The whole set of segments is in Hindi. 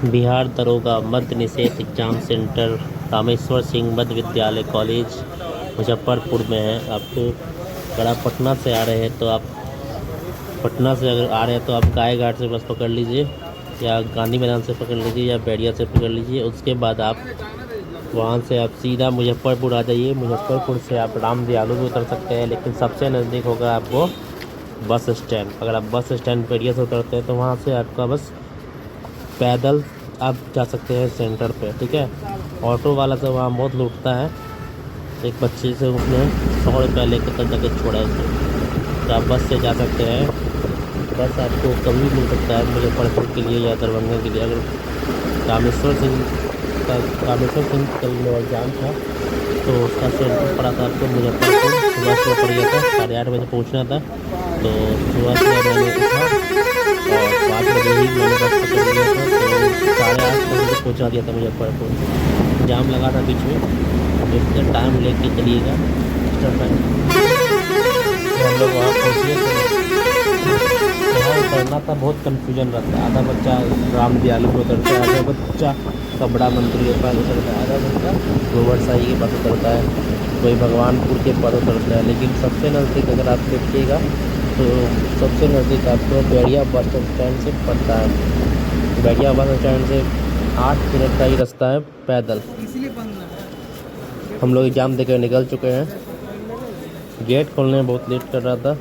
बिहार दरोगा मद्य निषेध एग्जाम सेंटर रामेश्वर सिंह मध्य विद्यालय कॉलेज मुजफ्फरपुर में है। आपको अगर आप पटना से आ रहे हैं तो आप पटना से अगर आ रहे हैं तो आप गाय घाट से बस पकड़ लीजिए या गांधी मैदान से पकड़ लीजिए या बैरिया से पकड़ लीजिए। उसके बाद आप वहाँ से आप सीधा मुजफ्फरपुर आ जाइए। मुजफ्फरपुर से आप राम दयालु भी उतर सकते हैं, लेकिन सबसे नज़दीक होगा आपको बस स्टैंड। अगर आप बस स्टैंड बैरिया से उतरते हैं तो वहाँ से आपका बस पैदल आप जा सकते हैं सेंटर पे, ठीक है। ऑटो वाला तो वहाँ बहुत लूटता है। एक बच्चे से उसने 100 रुपया लेकर तब जाके छोड़ा उसे। तो आप बस से जा सकते हैं। बस आपको कभी भी मिल सकता है मुजफ्फरपुर के लिए या दरभंगा के लिए। अगर रामेश्वर सिंह कल मेरा एग्जाम था तो उसका सेंटर पड़ा था आपको मुजफ्फरपुर। सुबह सुबह पड़ गया था, 8:30 बजे पहुँचना था। तो सुबह सुबह मैंने उठा और 5 बजे ही मैंने बस पकड़ लिया था। तो 8:30 बजे पहुँचा दिया था मुजफ्फरपुर। जाम लगा था बीच में, इसका टाइम लेके चलिएगा एक्स्ट्रा टाइम। तो हम लोग वहाँ पहुँचे तो वहाँ उतरना था, बहुत कन्फ्यूजन रहता है। आधा बच्चा राम दयालु पे उतरता है, आधा बच्चा कबड़ा मंदिर के पास उतरता है, आधा बच्चा गोबर साई के पास उतरता है, कोई भगवानपुर के पास उतरता है। लेकिन सबसे नज़दीक अगर आप देखिएगा तो सबसे नज़दीक आपको बैरिया बस स्टैंड से पड़ता है। बैरिया बस स्टैंड से 8 मिनट का ही रास्ता है पैदल। हम लोग एग्ज़ाम देकर निकल चुके हैं। गेट खोलने में बहुत लेट कर रहा था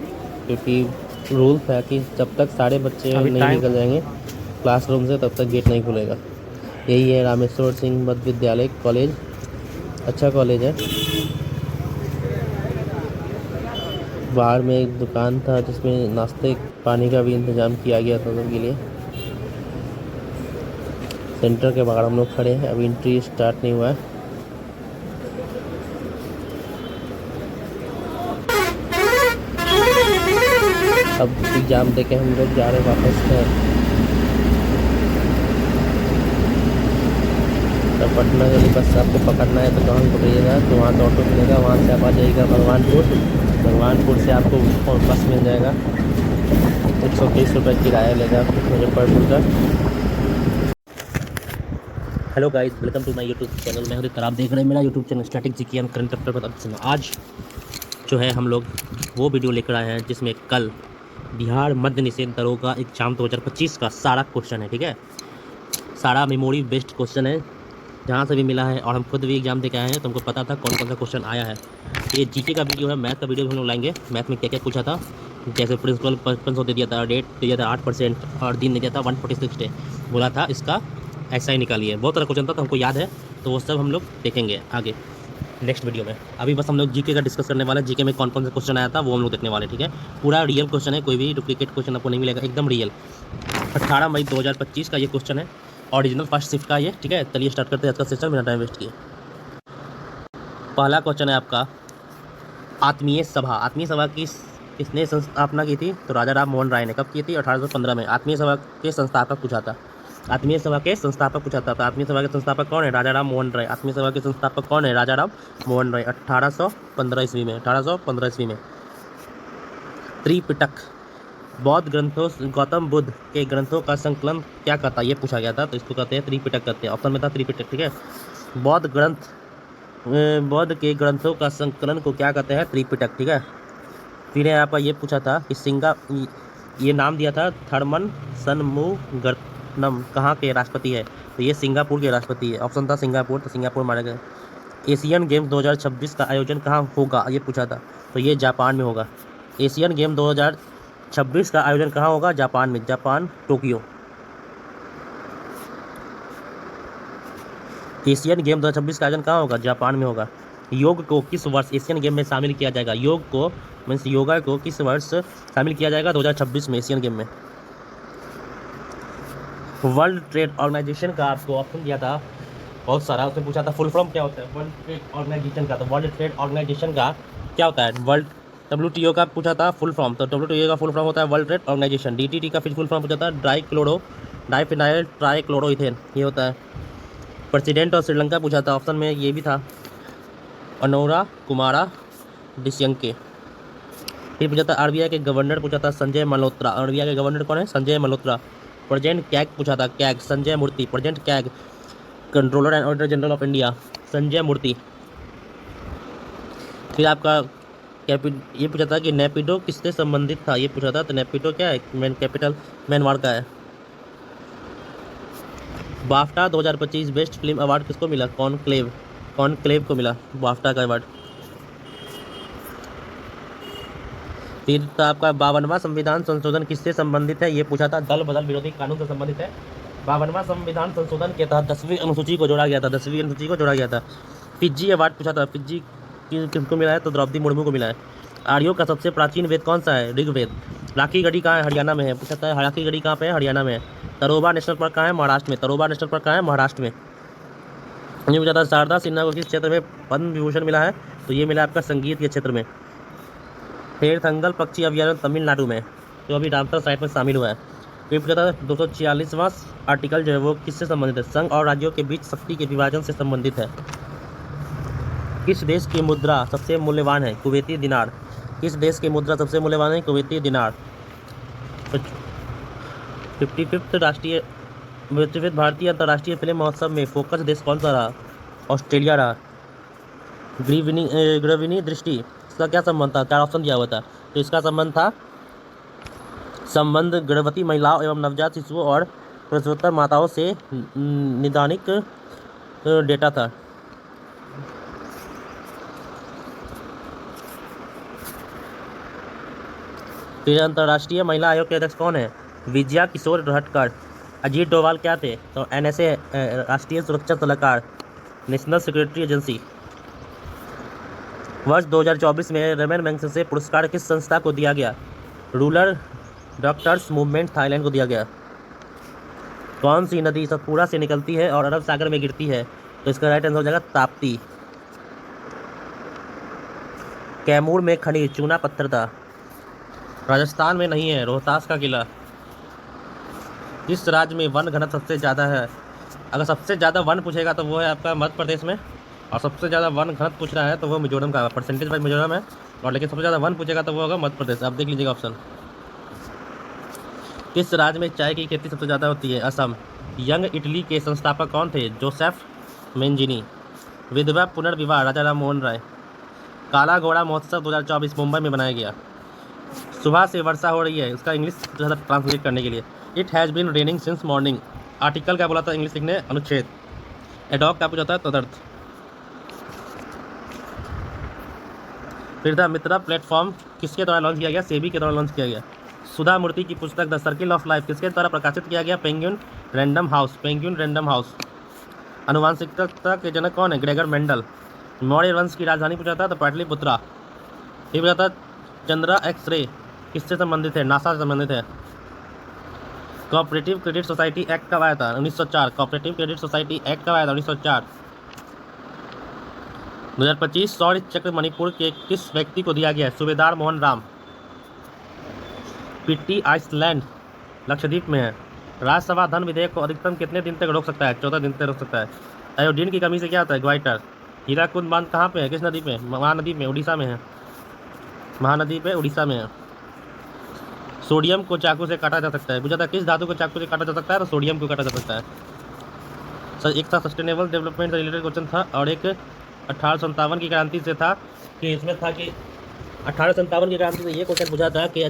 क्योंकि रूल था कि जब तक सारे बच्चे नहीं निकल जाएंगे क्लासरूम से तब तक गेट नहीं खुलेगा। यही है रामेश्वर सिंह मध्य विद्यालय कॉलेज, अच्छा कॉलेज है। बाहर में एक दुकान था जिसमें नाश्ते पानी का भी इंतज़ाम किया गया था सबके लिए। सेंटर के बाहर हम लोग खड़े हैं, अभी एंट्री स्टार्ट नहीं हुआ है। अब एग्ज़ाम देके हम लोग जा रहे हैं वापस घर। तो पटना वाली बस आपको पकड़ना है तो कहाँ पकड़िएगा, तो वहाँ से ऑटो मिलेगा, वहाँ से आप आ जाइएगा भगवानपुर से आपको बस मिल जाएगा। 130 रुपये किराया लेगा मुजफ्फरपुर का। Hello guys, welcome to my YouTube channel. मैं हूं आप देख रहे हैं मेरा YouTube channel static GK and current affair पर। आज जो है हम लोग वो वीडियो लेकर आए हैं जिसमें कल बिहार मद्य निषेध दरोगा एग्जाम 2025 का सारा क्वेश्चन है, ठीक है। सारा मेमोरी बेस्ड क्वेश्चन है जहाँ से भी मिला है, और हम खुद भी एग्जाम दे के आए हैं तो हमको पता था कौन कौन सा क्वेश्चन आया है। ये जीके का वीडियो है, मैथ का वीडियो भी हम लोग लाएंगे। मैथ में क्या क्या पूछा था, जैसे प्रिंसिपल 55 दे दिया था, डेट दे दिया था 8% और दिन दे दिया था 146 डे, बोला था इसका ऐसा ही निकालिए। बहुत सारा क्वेश्चन था तो हमको याद है, तो वो सब हम लोग देखेंगे आगे नेक्स्ट वीडियो में। अभी बस हम लोग जीके का डिस्कस करने वाले हैं। जीके में कौन कौन सा क्वेश्चन आया था वो हम लोग देखने वाले, ठीक है। पूरा रियल क्वेश्चन है, कोई भी डुप्लीकेट क्वेश्चन आपको नहीं मिलेगा, एकदम रियल। 18 मई 2025 का ये क्वेश्चन है, ओरिजिनल फर्स्ट शिफ्ट का ये, ठीक है। चलिए स्टार्ट करते हैं आज का सेशन बिना टाइम वेस्ट किए। पहला क्वेश्चन है आपका, आत्मीय सभा की किसने स्थापना की थी? तो राजा राम मोहन राय ने। कब की थी? 1815 में। आत्मीय सभा के संस्थापक पूछा था। आत्मीय सभा के संस्थापक पूछा था। तो आत्मीय सभा के संस्थापक कौन है? राजा राम मोहन राय। आत्मीय सभा के संस्थापक कौन है? राजा राम मोहन राय। 1815 ईस्वी में। 1815 ईस्वी में। त्रिपिटक बौद्ध ग्रंथों, गौतम बुद्ध के ग्रंथों का संकलन क्या कहता है? ये पूछा गया था, तो इसको कहते हैं त्रिपिटक कहते हैं। ऑप्शन में था त्रिपिटक, ठीक है। बौद्ध के ग्रंथों का संकलन को क्या कहते हैं? त्रिपिटक, ठीक है। फिर है आपका ये पूछा था कि ये नाम दिया था थर्मन सनमुगरत्नम कहाँ के राष्ट्रपति है? तो ये सिंगापुर के राष्ट्रपति है। ऑप्शन था सिंगापुर, तो सिंगापुर मारा गया। एशियन गेम्स 2026 का आयोजन कहाँ होगा? ये पूछा था, तो ये जापान में होगा। एशियन गेम 2026 का आयोजन कहाँ होगा? जापान में। Japan, Tokyo. एशियन गेम 2026 का आयोजन कहाँ होगा? जापान में होगा। योग को किस वर्ष एशियन गेम में शामिल किया जाएगा? योग को मीन्स योगा को किस वर्ष शामिल किया जाएगा? 2026 में एशियन गेम में। वर्ल्ड ट्रेड ऑर्गेनाइजेशन का आपको ऑप्शन दिया था बहुत सारा, उसमें पूछा था फुल फॉर्म क्या होता है वर्ल्ड ट्रेड ऑर्गेनाइजेशन का। तो वर्ल्ड ट्रेड ऑर्गेनाइजेशन का क्या होता है? वर्ल्ड WTO का पूछा था फुल फॉर्म, तो WTO का फुल फॉर्म होता है वर्ल्ड ट्रेड ऑर्गेनाइजेशन। DTT का फिर फुल फॉर्म पूछा था डाइफिनाइल ट्राइक्लोरोइथेन, ये होता है। प्रेसिडेंट ऑफ श्रीलंका पूछा था, ऑप्शन में ये भी था अनोरा कुमारा डिस्यंके। फिर पूछा था RBI के गवर्नर पूछा था संजय मल्होत्रा। RBI के गवर्नर कौन है? संजय मल्होत्रा। प्रेजेंट कैग पूछा था, CAG Sanjay Murthy, present CAG controller and auditor general of India Sanjay Murthy. फिर आपका ये पूछा था कि नेपिडो किससे संबंधित था, ये पूछा था। तो नेपिडो क्या है, मैन कैपिटल म्यांमार का है। बाफ्टा 2025 बेस्ट फिल्म अवार्ड किसको मिला, कॉनक्लेव को मिला बाफ्टा का अवार्ड। फिर तो आपका 52वां संविधान संशोधन किससे संबंधित है, ये पूछा था। दल बदल विरोधी कानून से संबंधित है। 52वां संविधान संशोधन के तहत 10वीं अनुसूची को जोड़ा गया था, 10वीं अनुसूची को जोड़ा गया था। फिजी अवार्ड पूछा था, फिजी किसको मिला है, तो द्रौपदी मुर्मू को मिला है। आर्यों का सबसे प्राचीन वेद कौन सा है, ऋग्वेद। राखीगढ़ी कहाँ है, हरियाणा में है, पूछा था। राखीगढ़ी कहाँ पे है, हरियाणा में है। तरोबा नेशनल पार्क कहाँ है, महाराष्ट्र में। तरोबा नेशनल पार्क कहाँ है, महाराष्ट्र में। ये पूछा था शारदा सिन्हा को किस क्षेत्र में पद्म विभूषण मिला है, तो ये मिला आपका संगीत के क्षेत्र में। फिर थंगल पक्षी अभयारण्य तमिलनाडु में, तो अभी रामसर साइट में शामिल हुआ है। फिर पूछा था 246वां आर्टिकल जो है वो किससे संबंधित है, संघ और राज्यों के बीच शक्ति के विभाजन से संबंधित है। किस देश की मुद्रा सबसे मूल्यवान है, कुवैती दिनार। किस देश की मुद्रा सबसे मूल्यवान है, कुवैती दिनार। 55 भारतीय अंतर्राष्ट्रीय फिल्म महोत्सव में फोकस देश कौन सा रहा, ऑस्ट्रेलिया रहा। गृहिणी दृष्टि, इसका क्या संबंध था, 4 ऑप्शन दिया हुआ था। तो इसका संबंध गर्भवती महिलाओं एवं नवजात शिशुओं और प्रसूतोत्तर माताओं से निदानिक डेटा था। फिर अंतर्राष्ट्रीय महिला आयोग के अध्यक्ष कौन है, विजया किशोर रहटकर। अजीत डोभाल क्या थे, तो NSA राष्ट्रीय सुरक्षा सलाहकार, नेशनल सिक्योरिटी एजेंसी। वर्ष 2024 में रमन मैग्सेसे पुरस्कार किस संस्था को दिया गया, रूरल डॉक्टर्स मूवमेंट थाईलैंड को दिया गया। कौन सी नदी सतपुड़ा से निकलती है और अरब सागर में गिरती है, तो इसका राइट आंसर हो जाएगा ताप्ती। कैमूर में खनिज चूना पत्थर था, राजस्थान में नहीं है, रोहतास का किला। इस राज्य में वन घनत्व सबसे ज़्यादा है, अगर सबसे ज़्यादा वन पूछेगा तो वो है आपका मध्य प्रदेश में, और सबसे ज़्यादा वन घनत्व पूछ रहा है तो वो मिजोरम का परसेंटेज वाइज मिजोरम है, और लेकिन सबसे ज़्यादा वन पूछेगा तो वो होगा मध्य प्रदेश। आप देख लीजिएगा ऑप्शन। किस राज्य में चाय की खेती सबसे ज़्यादा होती है, असम। यंग इटली के संस्थापक कौन थे, जोसेफ मेंजिनी। विधवा पुनर्विवाह, राजा राम मोहन राय। काला घोड़ा महोत्सव 2024 मुंबई में बनाया गया। सुबह से वर्षा हो रही है, इसका इंग्लिश ट्रांसलेट करने के लिए, it has been raining since morning. Article क्या बोला था इंग्लिश लिखने, अनुच्छेद। एडॉक क्या पूछा था, तदर्थ। फिर था मित्रा प्लेटफॉर्म किसके द्वारा लॉन्च किया गया, सेबी के द्वारा लॉन्च किया गया। सुधा मूर्ति की पुस्तक द सर्किल ऑफ लाइफ किसके द्वारा प्रकाशित किया गया, पेंगुइन रैंडम हाउस। आनुवांशिकता के जनक कौन है, ग्रेगर मेंडल। मौर्य वंश की राजधानी पूछा था, तो पाटलिपुत्रा। ये पूछा था चंद्रा एक्स-रे किससे संबंधित है, नासा से संबंधित है। कोऑपरेटिव क्रेडिट सोसाइटी एक्ट कब आया था, 1904। कोऑपरेटिव क्रेडिट सोसाइटी एक्ट कब आया था, 1904। 2025 शौर्य चक्र मणिपुर के किस व्यक्ति को दिया गया है, सूबेदार मोहन राम। पिट्टी आइसलैंड लक्षद्वीप में है। राज्यसभा धन विधेयक को अधिकतम कितने दिन तक रोक सकता है, 14 दिन तक रोक सकता है। आयोडीन की कमी से क्या होता है, ग्वाइटर। हीराकुंड बांध कहाँ पे है, किस नदी पे, महानदी में, उड़ीसा में है। महानदी पे उड़ीसा में है। सोडियम को चाकू से काटा जा सकता है, पूछा था किस धातु को चाकू से काटा जा सकता है, तो सोडियम को काटा जा सकता है। सर एक था सस्टेनेबल डेवलपमेंट से रिलेटेड क्वेश्चन था, और एक 1857 की क्रांति से था, कि इसमें था कि 1857 की क्रांति से ये क्वेश्चन पूछा था कि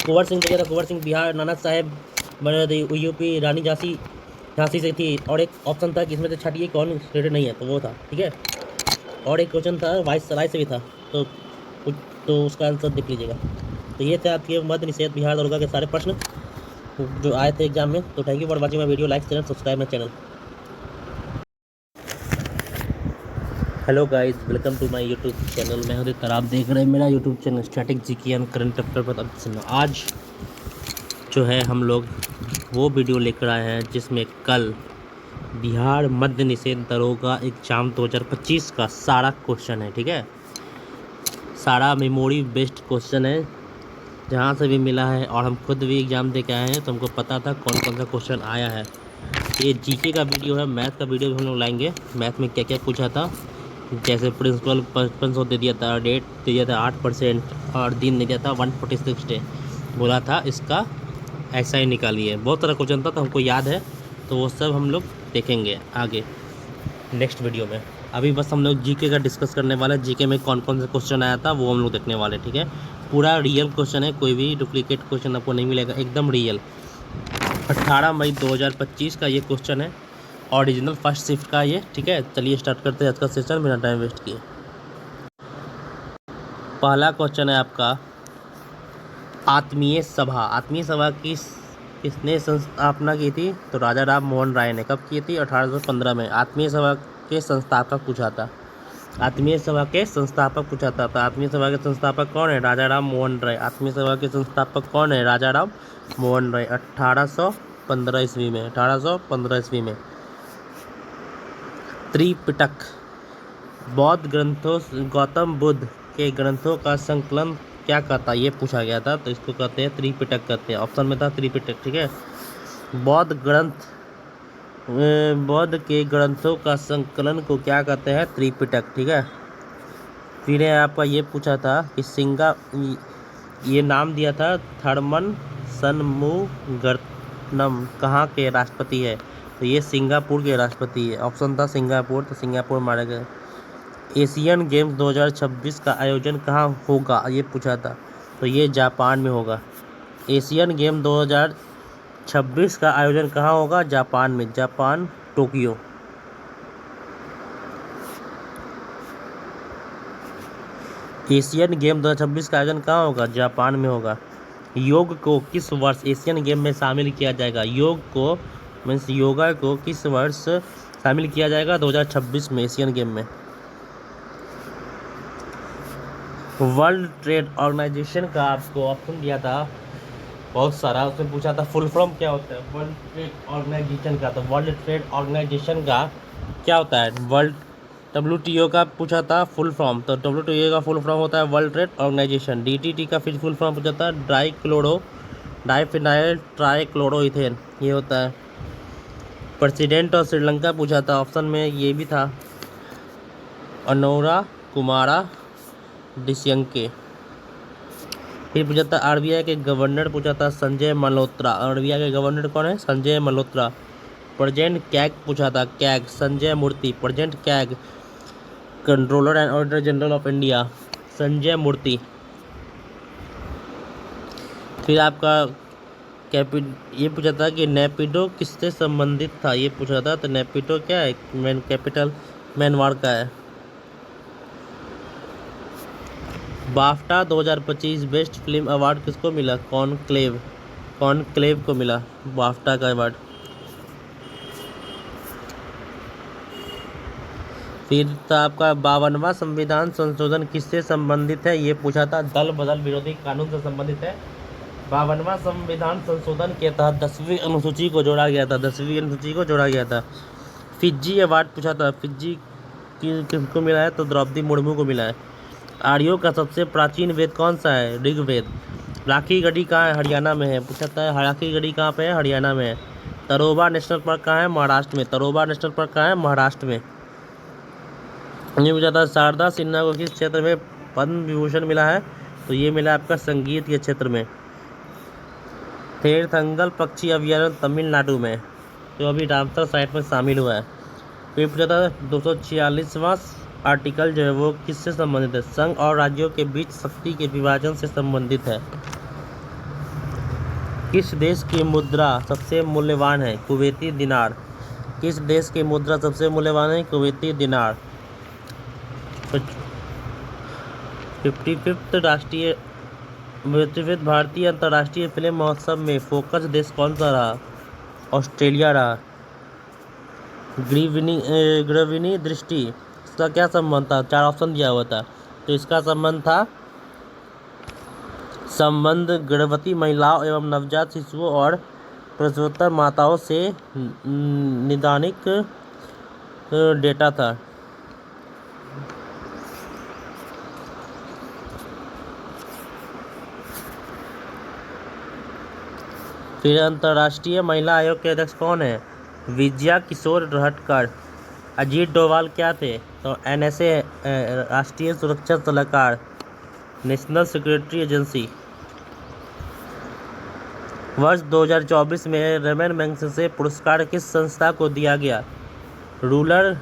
कुंवर सिंह जगह था, कुंवर सिंह बिहार, नाना साहेब यूपी, रानी झांसी से थी, और एक ऑप्शन था कि इसमें से छठी कौन रिलेटेड नहीं है, तो वो था, ठीक है। और एक क्वेश्चन था वाइसराय से भी था, तो उसका आंसर देख लीजिएगा। तो ये थे आपके मध्य निषेध बिहार दरोगा के सारे प्रश्न जो आए थे एग्जाम में। तो thank you for watching my video, like share subscribe my channel. Hello guys, welcome to my YouTube channel. मैं हूं आप देख रहे हैं मेरा YouTube channel static GK and current affair पर। आज जो है हम लोग वो वीडियो लेकर आए हैं जिसमें कल बिहार मध्य निषेध दरोगा एग्जाम 2025 का सारा क्वेश्चन है, ठीक है। सारा मेमोरी बेस्ड क्वेश्चन है, जहाँ से भी मिला है, और हम खुद भी एग्ज़ाम दे के आए हैं तो हमको पता था कौन कौन सा क्वेश्चन आया है। ये जीके का वीडियो है, मैथ का वीडियो भी हम लोग लाएंगे। मैथ में क्या क्या पूछा था, जैसे प्रिंसिपल 5500 दे दिया था, डेट दे दिया था 8%, और दिन दे दिया था 146 डे। बोला था इसका ऐसा ही निकालिए। बहुत सारा क्वेश्चन था तो हमको याद है, तो वो सब हम लोग देखेंगे आगे नेक्स्ट वीडियो में। अभी बस हम लोग जीके का डिस्कस करने वाले हैं। जीके में कौन कौन सा क्वेश्चन आया था वो हम लोग देखने वाले, ठीक है। पूरा रियल क्वेश्चन है, कोई भी डुप्लीकेट क्वेश्चन आपको नहीं मिलेगा, एकदम रियल। 18 मई 2025 का ये क्वेश्चन है, ओरिजिनल फर्स्ट शिफ्ट का ये, ठीक है। चलिए स्टार्ट करते हैं आज का सेशन बिना टाइम वेस्ट किए। पहला क्वेश्चन है आपका, आत्मीय सभा। आत्मीय सभा किसने स्थापना की थी? तो राजा राम मोहन राय ने। कब की थी? 1815 में। आत्मीय सभा के संस्थापक पूछा था। आत्मीय सभा के संस्थापक पूछा था। तो आत्मीय सभा के संस्थापक कौन है? राजा राम मोहन राय। आत्मीय सभा के संस्थापक कौन है? राजा राम मोहन राय। 1815 ईस्वी में। 1815 ईस्वी में। त्रिपिटक बौद्ध ग्रंथों, गौतम बुद्ध के ग्रंथों का संकलन क्या कहता है? ये पूछा गया था, तो इसको कहते हैं त्रिपिटक कहते हैं। ऑप्शन में था त्रिपिटक, ठीक है। बौद्ध के ग्रंथों का संकलन को क्या कहते हैं? त्रिपिटक, ठीक है। फिर आपका ये पूछा था कि ये नाम दिया था थर्मन शनमुगरत्नम कहाँ के राष्ट्रपति है? तो ये सिंगापुर के राष्ट्रपति है। ऑप्शन था सिंगापुर, तो सिंगापुर मारे गए। एशियन गेम्स 2026 का आयोजन कहाँ होगा? ये पूछा था, तो ये जापान में होगा। एशियन गेम 2026 का आयोजन कहाँ होगा? जापान में। Japan, Tokyo. एशियन गेम 2026 का आयोजन कहाँ होगा? जापान में होगा। योग को किस वर्ष एशियन गेम में शामिल किया जाएगा? योग को मीन्स योगा को किस वर्ष शामिल किया जाएगा? 2026 में एशियन गेम में। वर्ल्ड ट्रेड ऑर्गेनाइजेशन का आपको ऑप्शन दिया था बहुत सारा, उसमें पूछा था फुल फॉर्म क्या होता है वर्ल्ड ट्रेड ऑर्गेनाइजेशन का? तो वर्ल्ड ट्रेड ऑर्गेनाइजेशन का क्या होता है? वर्ल्ड WTO का पूछा था फुल फॉर्म, तो WTO का फुल फॉर्म होता है वर्ल्ड ट्रेड ऑर्गेनाइजेशन। DTT का फिर फुल फॉर्म पूछा था डाइफिनाइल ट्राइक्लोरोइथेन, ये होता है। प्रेसिडेंट ऑफ श्रीलंका पूछा था, ऑप्शन में ये भी था अनुरा कुमारा डिस्यंके। फिर पूछा था RBI के गवर्नर पूछा था संजय मल्होत्रा। RBI के गवर्नर कौन है? संजय मल्होत्रा। प्रेजेंट कैग पूछा था, CAG Sanjay Murthy. Present CAG controller and auditor general of India, Sanjay Murthy. फिर आपका ये पूछा था कि नेपिडो किससे संबंधित था? ये पूछा था, तो नेपिडो क्या है? म्यांमार का है। बाफ्टा 2025 बेस्ट फिल्म अवार्ड किसको मिला? कॉनक्लेव को मिला बाफ्टा का अवार्ड। फिर था आपका 52वां संविधान संशोधन किससे संबंधित है? ये पूछा था दल बदल विरोधी कानून से संबंधित है। 52वां संविधान संशोधन के तहत 10वीं अनुसूची को जोड़ा गया था। 10वीं अनुसूची को जोड़ा गया था। फिजी अवार्ड पूछा था, फिजी किसको मिला है? तो द्रौपदी मुर्मू को मिला है। आर्यों का सबसे प्राचीन वेद कौन सा है? ऋग्वेद। राखी गढ़ी कहाँ है? हरियाणा में है। पूछा था राखी गढ़ी कहाँ पे है? हरियाणा में है। तरोबा नेशनल पार्क कहाँ है? महाराष्ट्र में। तरोबा नेशनल पार्क कहाँ है? महाराष्ट्र में। ये पूछा था शारदा सिन्हा को किस क्षेत्र में पद्म विभूषण मिला है? तो ये मिला आपका संगीत के क्षेत्र में। थेरथंगल पक्षी अभयारण्य तमिलनाडु में, जो अभी रामसर साइट में शामिल हुआ है। फिर पूछा था 246वां आर्टिकल जो है वो किससे संबंधित है? संघ और राज्यों के बीच शक्ति के विभाजन से संबंधित है। किस देश की मुद्रा सबसे मूल्यवान है? कुवैती दिनार। किस देश की मुद्रा सबसे मूल्यवान है? कुवैती दिनार। 55th भारतीय अंतर्राष्ट्रीय फिल्म महोत्सव में फोकस देश कौन सा रहा? ऑस्ट्रेलिया रहा। ग्रविणी दृष्टि इसका क्या संबंध था? 4 ऑप्शन दिया हुआ था, तो इसका संबंध गर्भवती महिलाओं एवं नवजात शिशुओं और प्रसवोत्तर माताओं से निदानिक डेटा था। फिर अंतर्राष्ट्रीय महिला आयोग के अध्यक्ष कौन है? विजया किशोर रहटकर। अजीत डोभाल क्या थे? तो NSA राष्ट्रीय सुरक्षा सलाहकार, नेशनल सिक्योरिटी एजेंसी। वर्ष 2024 में रमन मैग्सेसे पुरस्कार किस संस्था को दिया गया? रूरल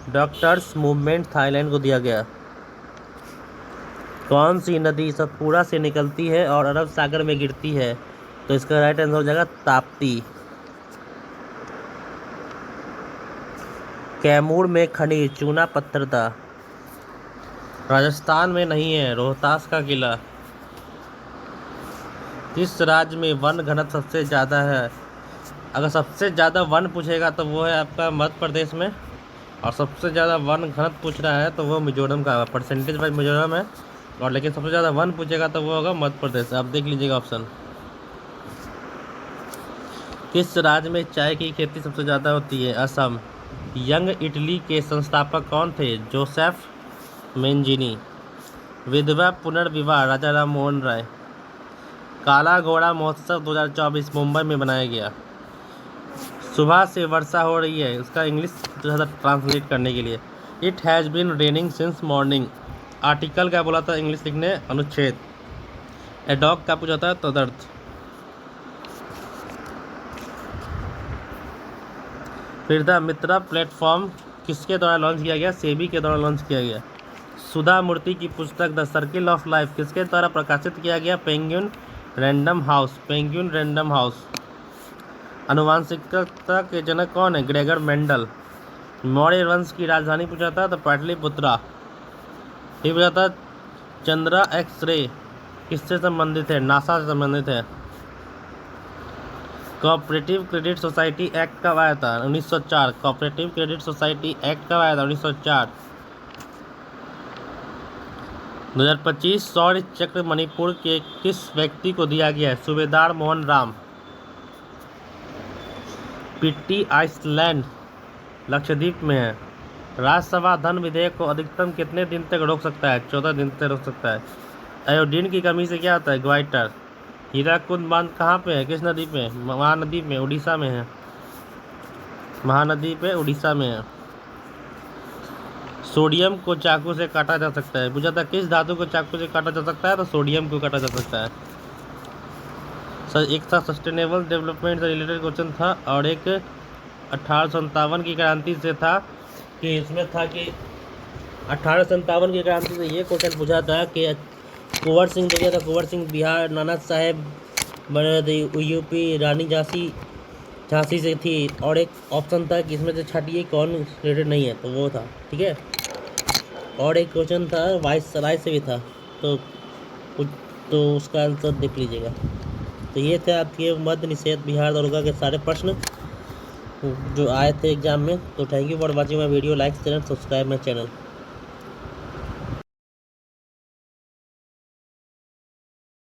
डॉक्टर्स मूवमेंट थाईलैंड को दिया गया। कौन सी नदी सतपुड़ा से निकलती है और अरब सागर में गिरती है? तो इसका राइट आंसर हो जाएगा ताप्ती। कैमूर में खनिज चूना पत्थर था। राजस्थान में नहीं है, रोहतास का किला। किस राज्य में वन घनत्व सबसे ज़्यादा है? अगर सबसे ज़्यादा वन पूछेगा तो वो है आपका मध्य प्रदेश में, और सबसे ज़्यादा वन घनत्व पूछ रहा है तो वो मिजोरम का परसेंटेज वाइज मिजोरम है, और लेकिन सबसे ज़्यादा वन पूछेगा तो वो होगा मध्य प्रदेश। आप देख लीजिएगा ऑप्शन। किस राज्य में चाय की खेती सबसे ज़्यादा होती है? असम। यंग इटली के संस्थापक कौन थे? जोसेफ मेंजिनी। विधवा पुनर्विवाह राजा राम मोहन राय। काला घोड़ा महोत्सव 2024 मुंबई में बनाया गया। सुबह से वर्षा हो रही है, उसका इंग्लिश ट्रांसलेट करने के लिए it has been raining since morning. Article क्या बोला था इंग्लिश लिखने? अनुच्छेद। एडॉक का पूछा था? तदर्थ। फिर द मित्रा प्लेटफॉर्म किसके द्वारा लॉन्च किया गया? सेबी के द्वारा लॉन्च किया गया। सुधा मूर्ति की पुस्तक द सर्किल ऑफ लाइफ किसके द्वारा प्रकाशित किया गया? Penguin Random House. Penguin Random House. आनुवांशिकता के जनक कौन है? Gregor Mendel. मौर्य वंश की राजधानी पूछा था तो पाटलिपुत्रा। ये पूछा था चंद्रा एक्स-रे किससे संबंधित है? नासा से संबंधित है। कोऑपरेटिव क्रेडिट सोसाइटी एक्ट कब आया था? 1904। कोऑपरेटिव क्रेडिट सोसाइटी एक्ट कब आया था? 1904। 2025 शौर्य चक्र मणिपुर के किस व्यक्ति को दिया गया है? सूबेदार मोहन राम। पिट्टी आइसलैंड लक्षद्वीप में है। राज्यसभा धन विधेयक को अधिकतम कितने दिन तक रोक सकता है? 14 दिन तक रोक सकता है। आयोडीन की कमी से क्या होता है? ग्वाइटर। हीराकुंड बांध कहाँ पे है? किस नदी पे? महानदी में, उड़ीसा में है। महानदी पे उड़ीसा में है। सोडियम को चाकू से काटा जा सकता है। पूछा था किस धातु को चाकू से काटा जा सकता है? तो सोडियम को काटा जा सकता है। सर एक था सस्टेनेबल डेवलपमेंट से रिलेटेड क्वेश्चन था, और एक 1857 की क्रांति से था कि इसमें था कि 1857 की क्रांति से ये क्वेश्चन पूछा था कि कुंवर सिंह दिया था। कुंवर सिंह बिहार, नाना साहेब बने थे यूपी, रानी झांसी से थी, और एक ऑप्शन था कि इसमें से छठिए कौन रिलेटेड नहीं है, तो वो था। ठीक है, और एक क्वेश्चन था वाइसराय से भी था, तो उसका आंसर देख लीजिएगा। तो ये थे आपके मध्य निषेध बिहार दरोगा के सारे प्रश्न जो आए थे एग्जाम में। तो thank you for watching my video. Like share and subscribe my channel.